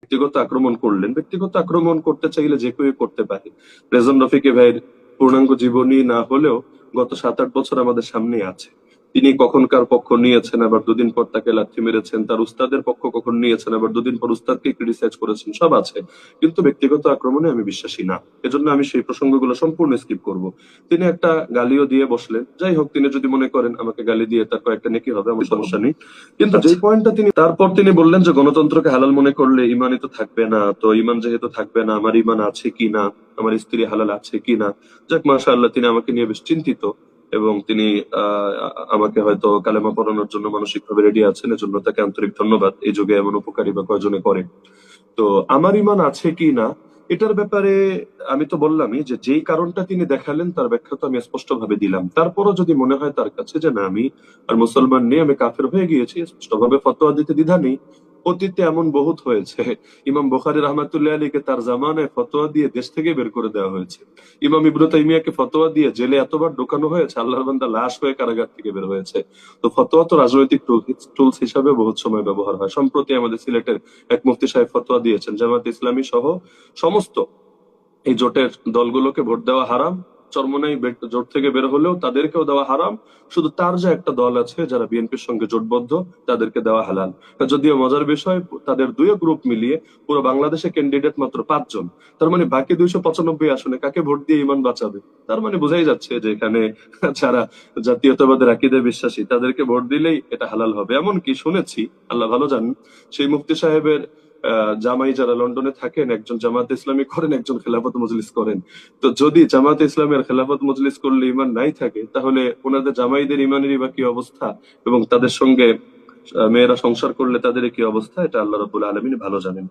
ব্যক্তিগত আক্রমণ করলেন। ব্যক্তিগত আক্রমণ করতে চাইলে যে কেউ করতে পারে। রেজন রফিকে ভাইয়ের পূর্ণাঙ্গ জীবনী না হলেও গত 7-8 বছর আমাদের সামনে আছে। তিনি কখন কার পক্ষ নিয়েছেন, আবার দুদিন পর তাকে লাথি মেরেছেন, তার উস্তাদের পক্ষ কখন নিয়েছেন, আবার দুদিন পর উস্তাদকে ক্রিটিসাইজ করেছেন, সব আছে। কিন্তু ব্যক্তিগত আক্রমণে আমি বিশ্বাসী না। এজন্য আমি সেই প্রসঙ্গগুলো সম্পূর্ণ স্কিপ করব। তিনি একটা গালিও দিয়ে বসলেন। যাই হোক, তিনি যদি মনে করেন আমাকে গালি দিয়ে তার কয়েকটা নেকি হবে, আমার সমস্যা নেই। কিন্তু যেই পয়েন্টটা তারপর তিনি বললেন যে গণতন্ত্রকে হালাল মনে করলে ইমানই তো থাকবে না, তো ইমান যেহেতু থাকবে না, আমার ইমান আছে কিনা, আমার স্ত্রী হালাল আছে কিনা। যাক, মাশাআল্লাহ, তিনি আমাকে নিয়ে বেশ চিন্তিত, এবং তিনি আমাকে হয়তো কালেমা পড়ানোর জন্য মানসিক ভাবে রেডি আছেন। এজন্য তাকে আন্তরিক ধন্যবাদ। এই যুগে এমন উপকারী বা কয়জনে করে। তো আমার ইমান আছে কি না এটার ব্যাপারে আমি তো বললামই যে যেই কারণটা তিনি দেখালেন তার ব্যাখ্যা তো আমি স্পষ্ট ভাবে দিলাম। তারপরও যদি মনে হয় তার কাছে যে না, আমি আর মুসলমান নেই, আমি কাফের হয়ে গিয়েছি, স্পষ্টভাবে ফতোয়া দিতে দ্বিধা নেই। অতীতে এমন বহুত হয়েছে। ইমাম বুখারী রাহমাতুল্লাহ আলাইহিকে তার জামানায় ফতোয়া দিয়ে দেশ থেকে বের করে দেওয়া হয়েছে। ইমাম ইবনে তাইমিয়াকে ফতোয়া দিয়ে জেলে এতবার ঢোকানো হয়েছে, আল্লাহর বান্দা লাশ হয়ে কারাগার থেকে বের হয়েছে। তো ফতোয়া তো রাজনৈতিক টুলস হিসাবে বহুত সময় ব্যবহার হয়। সম্প্রতি আমাদের সিলেটের এক মুফতি সাহেব ফতোয়া দিয়েছেন জামাত ইসলামী সহ সমস্ত এই জোটের দলগুলোকে ভোট দেওয়া হারাম। চরমোনাই জোট থেকে বের হলেও তাদেরকেও দেওয়া হারাম। শুধু তার যে একটা দল আছে যারা বিএনপির সঙ্গে জোটবদ্ধ, তাদেরকে দেওয়া হালাল। যদিও মজার বিষয়, তাদের দুই গ্রুপ মিলিয়ে পুরো বাংলাদেশে ক্যান্ডিডেট মাত্র 5 জন। তার মানে বাকি 295 আসনে কাকে ভোট দিয়ে ইমান বাঁচাবে? তার মানে বোঝাই যাচ্ছে যে এখানে যারা জাতীয়তাবাদের আকীদায় বিশ্বাসী তাদেরকে ভোট দিলেই এটা হালাল হবে। এমনকি শুনেছি, আল্লাহ ভালো জানেন, সেই মুফতি সাহেবের জামাই যারা লন্ডনে থাকেন, একজন জামাত ইসলামী করেন, একজন খেলাফত মজলিস করেন। তো যদি জামাত ইসলামের খেলাফত মজলিস করলে ইমান নাই থাকে, তাহলে ওনাদের জামাইদের ইমানেরই বা কি অবস্থা, এবং তাদের সঙ্গে মেয়েরা সংসার করলে তাদের কি অবস্থা, এটা আল্লাহ রাব্বুল আলামিন ভালো জানেন।